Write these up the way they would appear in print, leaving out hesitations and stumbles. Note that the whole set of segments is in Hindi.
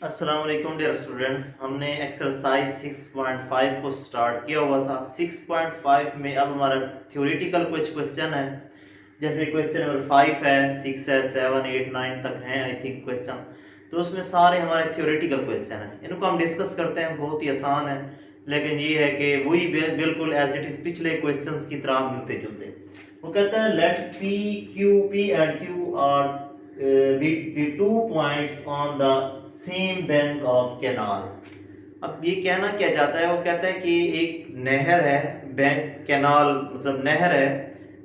अस्सलाम वालेकुम डियर स्टूडेंट्स। हमने एक्सरसाइज 6.5 को स्टार्ट किया हुआ था। 6.5 में अब हमारा थ्योरेटिकल कुछ क्वेश्चन है, जैसे क्वेश्चन नंबर 5 है, 6 है, 7, 8, 9 तक हैं आई थिंक क्वेश्चन। तो उसमें सारे हमारे थ्योरेटिकल क्वेश्चन हैं, इनको हम डिस्कस करते हैं। बहुत ही आसान है, लेकिन ये है कि वही बिल्कुल एज इट इज़ पिछले क्वेश्चन की तरह मिलते जुलते। वो कहता है let P and Q R be two points on the same bank of canal। अब ये कहना क्या चाहता है, वो कहता है कि एक नहर है, बैंक कैनाल मतलब नहर है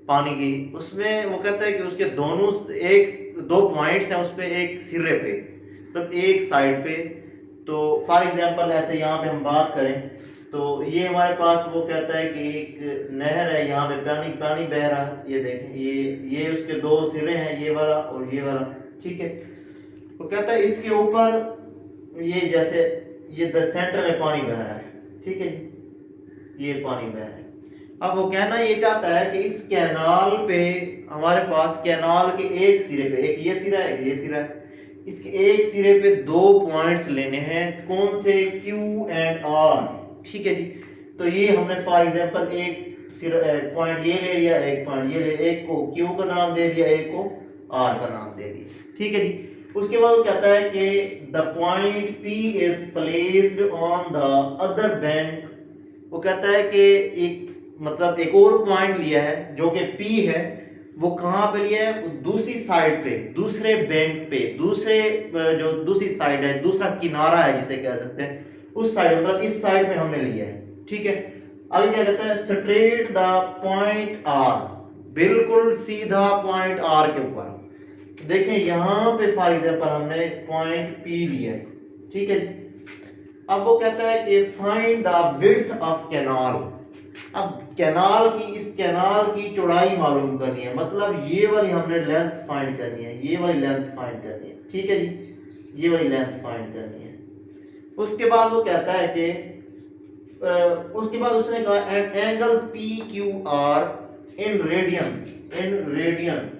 पानी की, उसमें वो कहता है कि उसके दोनों एक दो पॉइंट्स हैं, उस पर एक सिरे पे मतलब एक साइड पे। तो फॉर एग्जांपल ऐसे यहाँ पे हम बात करें तो ये हमारे पास वो कहता है कि एक नहर है, यहाँ पे पानी पानी बह रहा है। ये देखें, ये उसके दो सिरे हैं, ये वाला और ये वाला, ठीक है। वो कहता है इसके ऊपर ये जैसे ये सेंटर में पानी बह रहा है, ठीक है जी, ये पानी बह रहा है। अब वो कहना ये चाहता है कि इस कैनाल पे हमारे पास कैनाल के एक सिरे पे, एक ये सिरा है, एक ये सिरा है, इसके एक सिरे पे दो पॉइंट्स लेने हैं। कौन से? Q एंड R, ठीक है जी। तो ये हमने फॉर एग्जांपल एक पॉइंट ये ले लिया, एक पॉइंट ये ले, एक को Q का नाम दे दिया, एक को R का नाम दे दिया, ठीक है जी। उसके बाद वो कहता है कि the point P is placed on the other bank. वो कहता है कि एक मतलब एक और पॉइंट लिया है जो कि P है, वो कहाँ पे लिया है? दूसरी साइड पे, दूसरे बैंक पे, दूसरे जो दूसरी साइड है, दूसरा किनारा है जिसे कह सकते हैं, उस साइड मतलब इस साइड पे हमने लिया है, ठीक है। आगे क्या कहता है? स्ट्रेट द पॉइंट R, बिल्कुल सीधा पॉइंट R के ऊपर। देखें यहाँ पे फॉर एग्जांपल हमने पॉइंट P लिया है, ठीक है जी। अब वो कहता है कि find the width of canal. अब कैनाल की, इस कैनाल की चौड़ाई मालूम करनी है, मतलब ये वाली हमने लेंथ फाइंड करनी है, ये वाली लेंथ फाइंड करनी है, ठीक है जी, ये वाली लेंथ फाइंड करनी है। उसके बाद वो कहता है कि उसके बाद उसने कहा angles P Q R in radian, radians,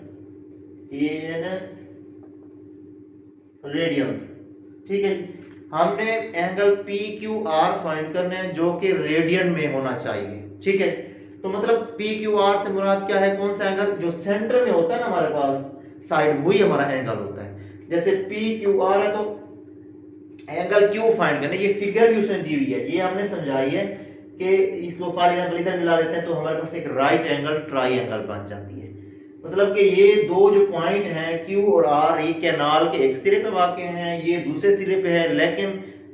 ठीक है जी। हमने angle P Q R find करना है जो कि रेडियन में होना चाहिए, ठीक है। तो मतलब पी क्यू आर से मुराद क्या है? कौन सा एंगल? जो सेंटर में होता है ना हमारे पास साइड, वही हमारा एंगल होता है। जैसे पी क्यू आर है तो एंगल क्यू फाइंड करना है। ये फिगर भी उसने दी हुई है, ये हमने समझाई है कि इसको फॉर एग्जांपल इधर मिला देते हैं तो हमारे पास एक राइट एंगल ट्राइंगल बन जाती है। मतलब कि ये दो जो पॉइंट हैं Q और R, ये कैनाल के एक सिरे पे वाक़ हैं, ये दूसरे सिरे पे है, लेकिन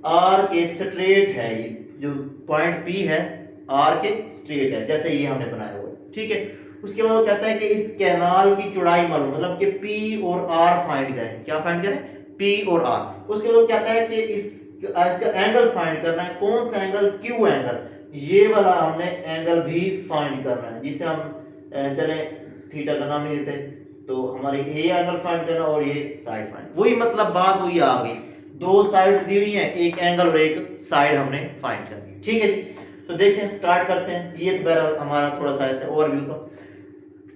R के स्ट्रेट है। ये जो पॉइंट P है R के स्ट्रेट है, जैसे ये हमने बनाया हुआ है, ठीक है। उसके बाद वो कहता है कि इस कैनाल की चौड़ाई मालूम, मतलब कि P और R फाइंड करें। क्या फाइंड करें? P और R। उसके बाद वो कहता है कि इसका एंगल फाइंड करना है। कौन सा एंगल? Q angle. ये वाला हमने एंगल भी फाइंड करना है, जिसे हम चले थीटा का नाम नहीं देते, तो हमारे ये एंगल फाइंड करना और ये साइड फाइंड, वही मतलब बात वही आ गई। दो साइड दी हुई हैं, एक एंगल और एक साइड हमने फाइंड करनी, ठीक है जी। तो देखें, स्टार्ट करते हैं। ये तो बहरहाल हमारा थोड़ा सा ऐसे ओवरव्यू था।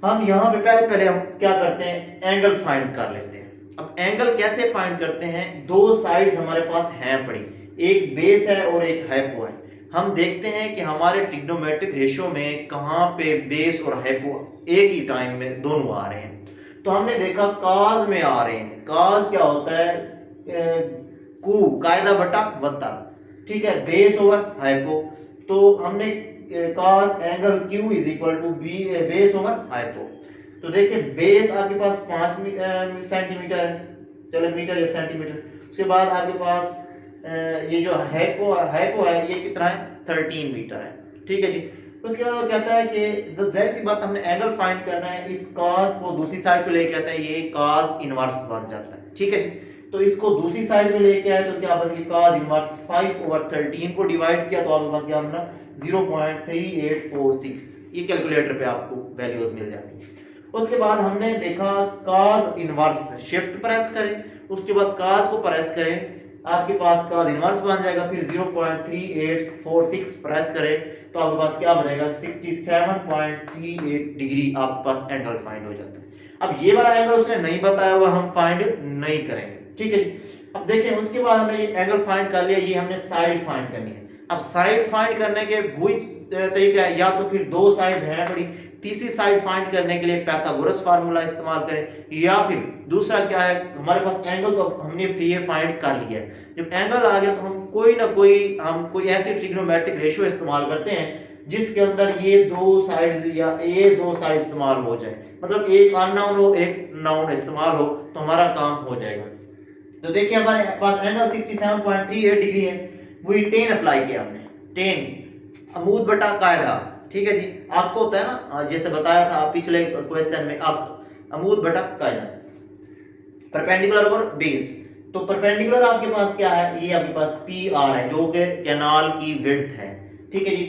हम यहाँ पे पहले हम क्या करते हैं? एंगल फाइंड कर लेते हैं। अब एंगल कैसे फाइंड करते हैं? दो साइड्स हमारे पास हैं पड़ी, एक बेस है और एक हाइपो है। हम देखते हैं कि हमारे ट्रिग्नोमेट्रिक रेशियो में कहाँ पे बेस और हाइपो एक ही टाइम में दोनों आ रहे हैं। तो हमने देखा काज में आ रहे हैं। काज क्या होता है? कू कायदा बटा वत्ता, ठीक है, बेस ओवर हाइपो। तो हमने cos angle Q is equal to B base over hypo. तो देखिए बेस आपके पास 5 सेंटीमीटर है, चलो मीटर या सेंटीमीटर। उसके बाद आपके पास ये जो हाइपो है ये कितना है? 13 मीटर है, ठीक है जी। उसके बाद वो कहता है कि जाहिर सी बात हमने एंगल फाइंड करना है, इस cos को दूसरी साइड पे लेके आता है, ये cos इनवर्स बन जाता है, ठीक है जी। तो इसको दूसरी साइड में लेके आए तो क्या बन गया? cos इनवर्स 5/13 को डिवाइड किया तो आपके पास क्या बना? 0.3846। ये कैलकुलेटर पे आपको वैल्यूज मिल जाती है। उसके बाद हमने देखा cos इनवर्स, शिफ्ट प्रेस करें, उसके बाद cos को प्रेस करें, आपके पास cos इनवर्स बन जाएगा। फिर 0.3846 प्रेस करें तो आपके पास क्या बनेगा? 67.38 डिग्री आपके पास एंगल फाइंड हो जाता है। अब ये वाला एंगल उसने नहीं बताया हुआ, हम फाइंड नहीं करेंगे, ठीक है जी। अब देखें उसके बाद हमने ये एंगल फाइंड कर लिया, ये हमने साइड फाइंड करनी है। अब साइड फाइंड करने के वही तरीका है, या तो फिर दो साइड्स हैं बड़ी, तीसरी साइड फाइंड करने के लिए पाइथागोरस फार्मूला इस्तेमाल करें, या फिर दूसरा क्या है, हमारे पास एंगल तो हमने ये फाइंड कर लिया है। जब एंगल आ गया तो हम कोई ऐसी ट्रिग्नोमेट्रिक रेशियो इस्तेमाल करते हैं जिसके अंदर ये दो साइड्स या ये दो साइड इस्तेमाल हो जाए, मतलब एक अननोन हो एक नाउन इस्तेमाल हो, तो हमारा काम हो जाएगा। तो देखिए हमारे पास एंगल 67.38 डिग्री है, वही टेन अप्लाई किया हमने, टेन अमूद बटा कायदा, ठीक है जी। आपको होता है ना, जैसे बताया था पिछले क्वेश्चन में, आप अमूद बटा कायदा, परपेंडिकुलर और बेस। तो परपेंडिकुलर आपके पास क्या है, ये आपके पास पी आर है जो कि कैनाल की विड्थ है, ठीक है जी।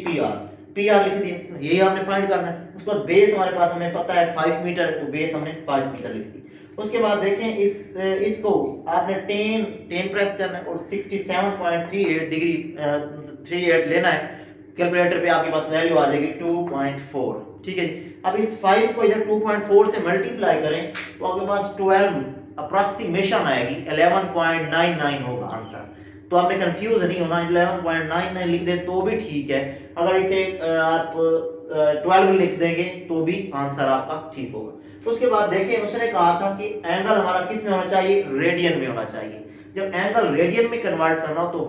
पी आर लिख दिए, यही हमने फाइंड करना है। उसके बाद बेस हमारे पास हमें पता है 5 मीटर, तो बेस हमने 5 मीटर लिख दी। उसके बाद देखें इसको आपने 10 प्रेस करना है और 67.38 डिग्री 38 लेना है। कैलकुलेटर पे आपके पास वैल्यू आ जाएगी 2.4, ठीक है जी। अब इस 5 को इधर 2.4 से मल्टीप्लाई करें तो आपके पास 12 अप्रॉक्सीमेशन आएगी, 11.99 होगा आंसर। तो आपने कंफ्यूज नहीं होना, 11.99 लिख दे तो भी ठीक है, अगर इसे आप 12 लिख देंगे तो भी आंसर आपका ठीक होगा। तो उसके बाद देखिए उसने कहा था कि एंगल हमारा किस में होना चाहिए, रेडियन में होना चाहिए। जब एंगल रेडियन में कन्वर्ट करना हो तो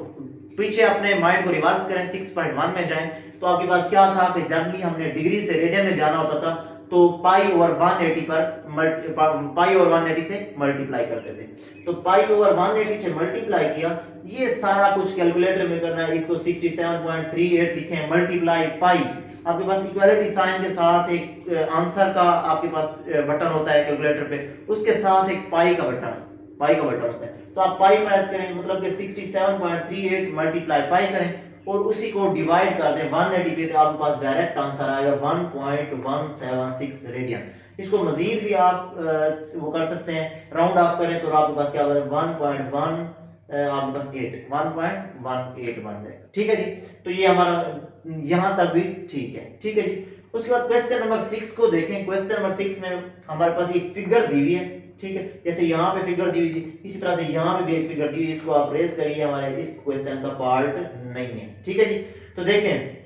पीछे अपने माइंड को रिवर्स करें, 6.1 में जाएं, तो आपके पास क्या था कि जब भी हमने डिग्री से रेडियन में जाना होता था तो पाई ओवर 180 से मल्टीप्लाई करते थे। तो पाई ओवर 180 से मल्टीप्लाई किया, ये सारा कुछ कैलकुलेटर में करना है। इसको 67.38 लिखें मल्टीप्लाई पाई, आपके पास इक्वालिटी साइन के साथ एक आंसर का आपके पास बटन होता है कैलकुलेटर पे, उसके साथ एक पाई का बटन होता है। तो आप पाई प्रेस करें, मतलब कि 67.38 मल्टीप्लाई पाई करें और उसी को डिवाइड कर दें 180 पे, तो आपके पास डायरेक्ट आंसर आएगा 1.176 रेडियन। इसको मजीद भी आप वो कर सकते हैं, राउंड ऑफ करें तो आपके पास क्या बनेगा 1.1 आपके पास 1.18 बन जाएगा, ठीक है जी। तो ये हमारा यहाँ तक भी ठीक है जी। उसके बाद क्वेश्चन नंबर 6 को देखें। क्वेश्चन नंबर 6 में हमारे पास एक फिगर दी हुई है, ठीक है, जैसे यहाँ पे फिगर दी हुई थी इसी तरह से यहाँ पे भी एक फिगर दी हुई, इसको आप रेस करिए, हमारे इस क्वेश्चन का पार्ट नहीं है, ठीक है जी। तो देखें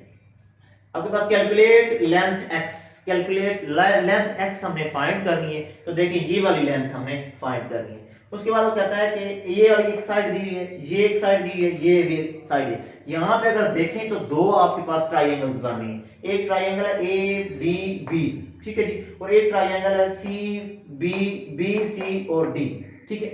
आपके पास कैलकुलेट लेंथ x हमने फाइंड करनी है। तो देखिए ये वाली लेंथ हमने फाइंड करनी है। उसके बाद वो कहता है कि ये वाली एक साइड दी हुई है, ये एक साइड दी हुई है, ये भी एक साइड है। यहाँ पे अगर देखें तो दो आपके पास ट्राइंगल्स बन रही हैं, एक ट्राइंगल है ADB, ठीक है जी, और एक ट्राइंगल है CBC और D, ठीक है।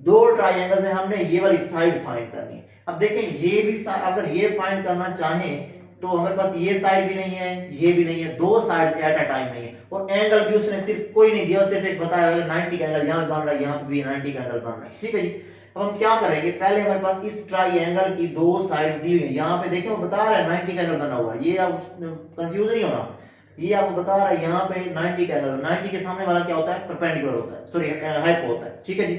दो ट्राइंगल्स है, हमने ये वाली साइड फाइंड करनी है। अब देखें ये भी अगर ये फाइंड करना चाहें तो हमारे पास ये साइड भी नहीं है, ये भी नहीं है, दो साइड एट अ टाइम नहीं है, और एंगल भी उसने सिर्फ कोई नहीं दिया, सिर्फ एक बताया होगा 90 का एंगल यहाँ बन रहा है, यहाँ पे भी 90 का एंगल बन रहा है, ठीक है जी। अब हम क्या करेंगे, पहले हमारे पास इस ट्राइंगल की दो साइड्स दी हुई है, यहाँ पे देखें वो बता रहा है 90 का एंगल बना हुआ है, ये आप कंफ्यूज नहीं होना, ये आपको बता रहा है यहाँ पे 90 का एंगल, 90 के सामने वाला क्या होता है, परपेंडिकुलर होता है, सॉरी हाइपो होता है, ठीक है जी।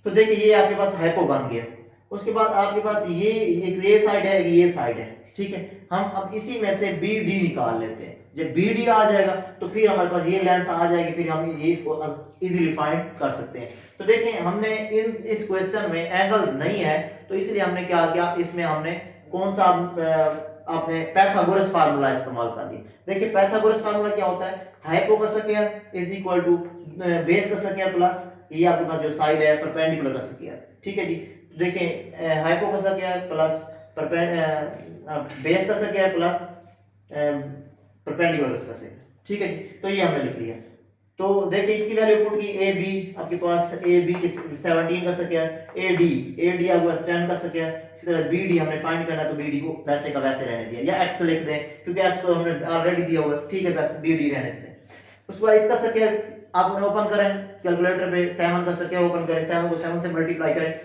तो देखिए ये आपके पास हाइपो बन गया। उसके बाद आपके पास ये साइड है, ये साइड है, ठीक है। हम अब इसी में से BD निकाल लेते हैं। जब BD आ जाएगा तो फिर हमारे पास ये लेंथ आ जाएगी, फिर हम ये इसको इजीली फाइंड कर सकते हैं। तो देखें हमने इस क्वेश्चन में एंगल नहीं है, तो इसलिए हमने क्या किया, इसमें हमने कौन सा आपने पाइथागोरस फार्मूला इस्तेमाल कर लिया। देखिए पाइथागोरस फार्मूला क्या होता है, हाइपो का square is equal to base का स्क्वायर प्लस ये आपके पास जो साइड है परपेंडिकुलर का स्क्वायर, ठीक है जी। देखें हाइपो का स्क्वायर प्लस बेस का स्क्वायर प्लस परपेंडिकुलर का स्क्वायर, ठीक है जी। तो ये हमने लिख लिया। तो देखिए इसकी वैल्यू पुट की AB आपके पास AB की 17 का स्क्वायर, AD आपके पास 10 का स्क्वायर, इसी तरह BD हमने फाइंड करना है तो BD को वैसे का वैसे रहने दिया, या x लिख दें क्योंकि x को हमने ऑलरेडी दिया हुआ है, ठीक है, बस BD रहने देते हैं। उसके बाद इसका स्क्वायर आप ओपन करें कैलकुलेटर पे, 7 का स्क्वायर ओपन करें, 7 को 7 से मल्टीप्लाई करें,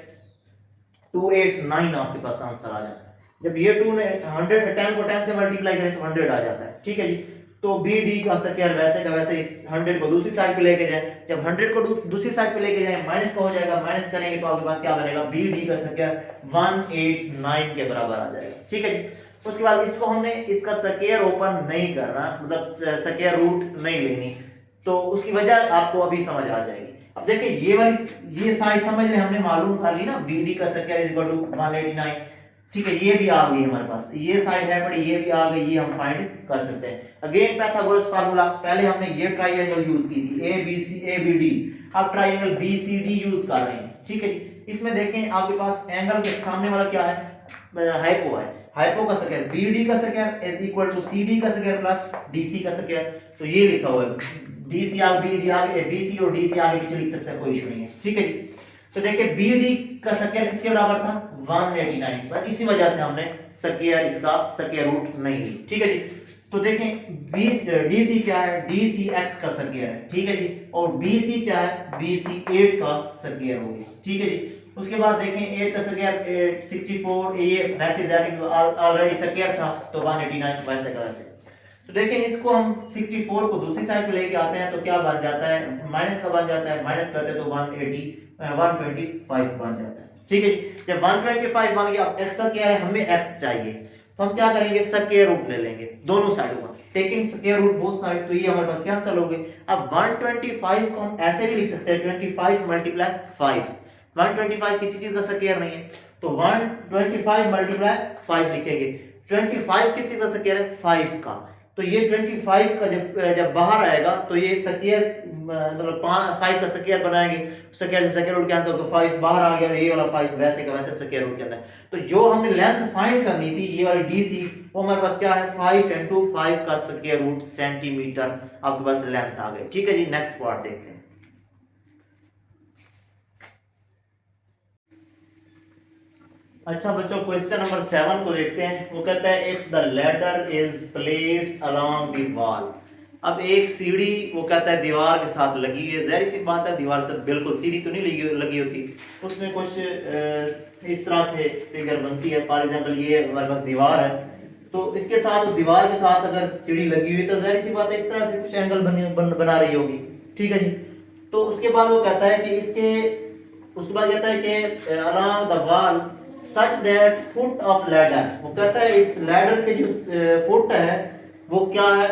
289 आपके पास आंसर आ जाता है। जब ये 10 को 10 से मल्टीप्लाई करें तो 100 आ जाता है, ठीक है जी। तो BD का स्क्वायर वैसे का वैसे इस 100 को दूसरी साइड पे लेके जाए, जब 100 को दूसरी साइड पे लेके जाए माइनस का हो जाएगा, माइनस करेंगे तो आपके पास क्या बनेगा, BD का स्क्वायर 189 के बराबर आ जाएगा, ठीक है जी। उसके बाद इसको हमने इसका स्क्वायर ओपन नहीं करना, मतलब स्क्वायर रूट नहीं लेनी, तो उसकी वजह आपको अभी समझ आ जाएगी। अब देखिए ये साइड समझ ले, हमने मालूम कर ली ना, BD का स्क्वायर इज इक्वल टू 189। ठीक है, ये भी आ गई हमारे पास, ये साइड है बड़ी, ये भी आ गई, ये हम फाइंड कर सकते हैं। अगेन पाइथागोरस फार्मूला, पहले हमने ये ट्रायंगल यूज की थी ABC ABD, अब ट्रायंगल BCD यूज कर रहे हैं। ठीक है जी, इसमें देखें आपके पास एंगल के सामने वाला क्या है, हाइपो है, हाइपो का स्क्वायर BD का square is equal to CD का स्क्वायर प्लस DC का स्क्वायर। तो ये लिखा हुआ है, DC आगे BD आगे BC और DC आगे पीछे लिख सकते हैं, कोई इशू नहीं है। ठीक है जी, तो देखिए BD का स्क्वायर किसके बराबर था, 189, तो इसी वजह से हमने स्क्वायर इसका स्क्वायर रूट नहीं ली। ठीक है जी, तो देखें DC क्या है, DC x का स्क्वायर है। ठीक है जी, और BC क्या है, BC 8 का स्क्वायर होगी। ठीक है जी, उसके बाद देखें 8 का स्क्वायर 64, ये वैसे ऑलरेडी स्क्वायर था तो 189 वैसे का वैसे। तो देखें इसको हम 64 को दूसरी साइड पे लेके आते हैं तो क्या बन जाता है, माइनस का बन जाता है, माइनस करते तो 125 बन जाता है। ठीक है जी, जब 125 बन गया, अब x का क्या है, हमें x चाहिए, तो हम क्या करेंगे, स्क्वायर रूट ले लेंगे दोनों साइडों का, taking square root both side, तो ये हमारे पास कैंसिल हो गए। अब 125 को हम ऐसे भी लिख सकते हैं 25 मल्टीप्लाई 5, 125 किसी चीज का स्क्वायर नहीं है, तो 125 मल्टीप्लाई 5 लिखेंगे। 25 किस चीज का स्क्वायर है, 5 का, तो ये 25 का जब बाहर आएगा तो ये स्क्वायर मतलब 5 का स्क्वायर बनाएंगे, स्क्वायर से स्क्वायर रूट कैंसिल, तो 5 बाहर आ गया, ये वाला 5 वैसे का वैसे स्क्वायर रूट के अंदर। तो जो हमने लेंथ फाइंड करनी थी ये वाली DC, वो हमारे पास क्या है, 5 × 5 का स्क्वायर रूट सेंटीमीटर आपके पास लेंथ आ गई। ठीक है जी, नेक्स्ट पार्ट देखते हैं। अच्छा बच्चों, क्वेश्चन नंबर 7 को देखते हैं। वो कहता है if the ladder is placed along the wall. अब एक सीढ़ी वो कहता है दीवार के साथ लगी है, ज़ाहिर सी बात है दीवार के साथ बिल्कुल सीधी तो नहीं लगी होती, उसमें कुछ इस तरह से फिगर बनती है। फॉर एग्जांपल ये हमारे पास दीवार है, तो इसके साथ दीवार के साथ अगर सीढ़ी लगी हुई तो ज़ाहिर सी बात है इस तरह से कुछ एंगल बना रही होगी। ठीक है जी, तो उसके बाद वो कहता है कि उसके बाद कहता है कि along the wall such that foot of ladder, वो कहता है इस लैडर के जो फुट है वो क्या है,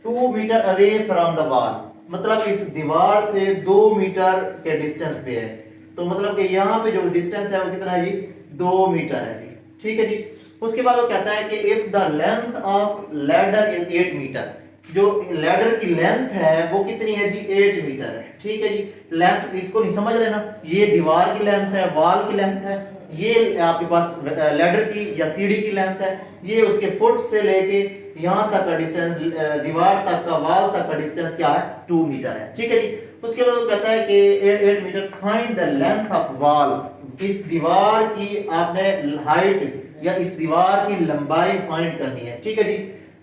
2 metre away from the wall, मतलब इस दीवार से 2 मीटर के डिस्टेंस पे है। तो मतलब कि यहाँ पे जो डिस्टेंस है वो कितना है जी, 2 मीटर है जी। ठीक है जी, उसके बाद वो कहता है कि if the length of ladder is 8 metre, जो लैडर की लेंथ है वो कितनी है जी, 8 मीटर है। ठीक है जी, लेंथ इसको नहीं समझ लेना, ये दीवार की लेंथ है, वॉल की लेंथ है, ये आपके पास लैडर की या सीढ़ी की लेंथ है, ये उसके फुट से लेके यहाँ तक का डिस्टेंस, दीवार तक का, वॉल तक का डिस्टेंस क्या है, 2 मीटर है। ठीक है जी, उसके बाद वो कहता है कि 8 metre, find the length of wall, इस दीवार की आपने हाइट या इस दीवार की लंबाई फाइंड करनी है। ठीक है जी,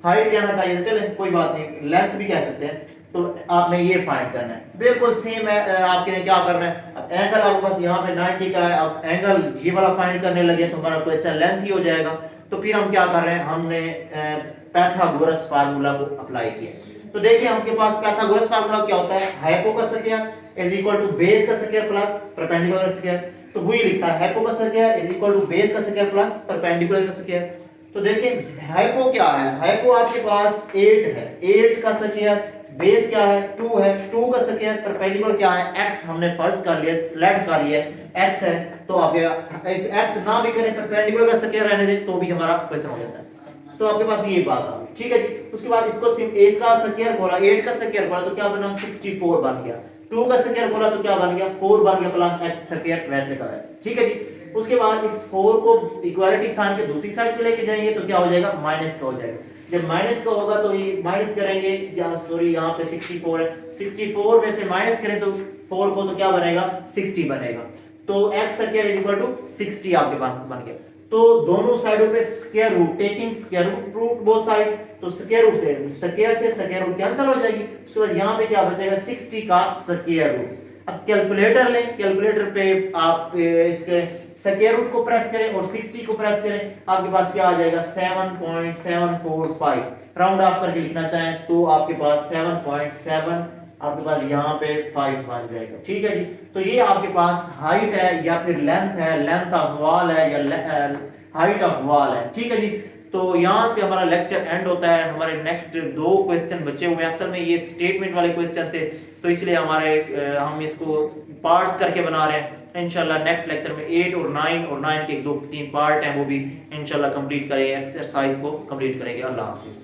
हाइट कहना चाहिए, चले कोई बात नहीं, लेंथ भी कह सकते हैं। तो आपने ये फाइंड करना है, बिल्कुल सेम है। आपके क्या करना है, अब एंगल आपके पास यहाँ पे 90 का है, अब एंगल ये वाला फाइंड करने लगे तो हमारा क्वेश्चन लेंथ ही हो जाएगा। तो फिर हम क्या कर रहे हैं, हमने पाइथागोरस फार्मूला को अप्लाई किया। तो देखिए आपके पास पाइथागोरस फार्मूला क्या होता है, हाइपो का square is equal to base का स्क्वायर प्लस परपेंडिकुलर का स्क्वायर। तो वही लिखा है, हाइपो का square is equal to base का स्क्वायर प्लस परपेंडिकुलर का स्क्वायर। तो देखिए हाइपो क्या है, हाइपो आपके पास 8 है, 8 का स्क्वायर, बेस क्या है 2 है, 2 का स्क्वायर, परपेंडिकुलर क्या है x, हमने फर्ज कर लिया, सिलेक्ट कर लिया x है, तो आप इस x ना भी करें, परपेंडिकुलर का स्क्वायर रहने दें तो भी हमारा क्वेश्चन हो जाता है। तो आपके पास ये बात आ गई। ठीक है जी, उसके बाद इसको सिर्फ a का स्क्वायर बोला, 8 का स्क्वायर बोला तो क्या बना, 64 बन गया, 2 का स्क्वायर बोला तो क्या बन गया, 4 बन गया, प्लस x स्क्वायर वैसे का वैसे। ठीक है जी, उसके बाद इस 4 को इक्वालिटी साइन के दूसरी साइड पे लेके जाएंगे तो क्या हो जाएगा, माइनस का हो जाएगा। जब माइनस का होगा तो ये माइनस करेंगे, सॉरी यहाँ पे 64 है, 64 में से माइनस करें तो 4 को तो क्या बनेगा, 60 बनेगा। तो x square is equal to 60 आपके पास बन गया। तो दोनों साइडों पे square root, taking square root both side, तो स्क्वायर रूट से स्क्वायर रूट कैंसिल हो जाएगी। उसके बाद यहाँ पे क्या बचेगा, 60 का स्क्वायर रूट। अब कैलकुलेटर लें, कैलकुलेटर पे आप इसके स्क्वायर रूट को प्रेस करें और 60 को प्रेस करें, आपके पास क्या आ जाएगा, 7.745। राउंड ऑफ करके लिखना चाहें तो आपके पास 7.7 आपके पास यहाँ पे 5 बन जाएगा। ठीक है जी, तो ये आपके पास हाइट है या फिर लेंथ है, लेंथ ऑफ वॉल है या हाइट ऑफ वॉल है। ठीक है जी, तो यहाँ पे हमारा लेक्चर एंड होता है। हमारे नेक्स्ट 2 क्वेश्चन बचे हुए हैं। असल में ये स्टेटमेंट वाले क्वेश्चन थे, तो इसलिए हम इसको पार्ट्स करके बना रहे हैं। इंशाल्लाह नेक्स्ट लेक्चर में 8 और 9 और 9 के 2-3 पार्ट हैं, वो भी इंशाल्लाह कंप्लीट करेंगे, एक्सरसाइज को कंप्लीट करेंगे। अल्लाह हाफिज़।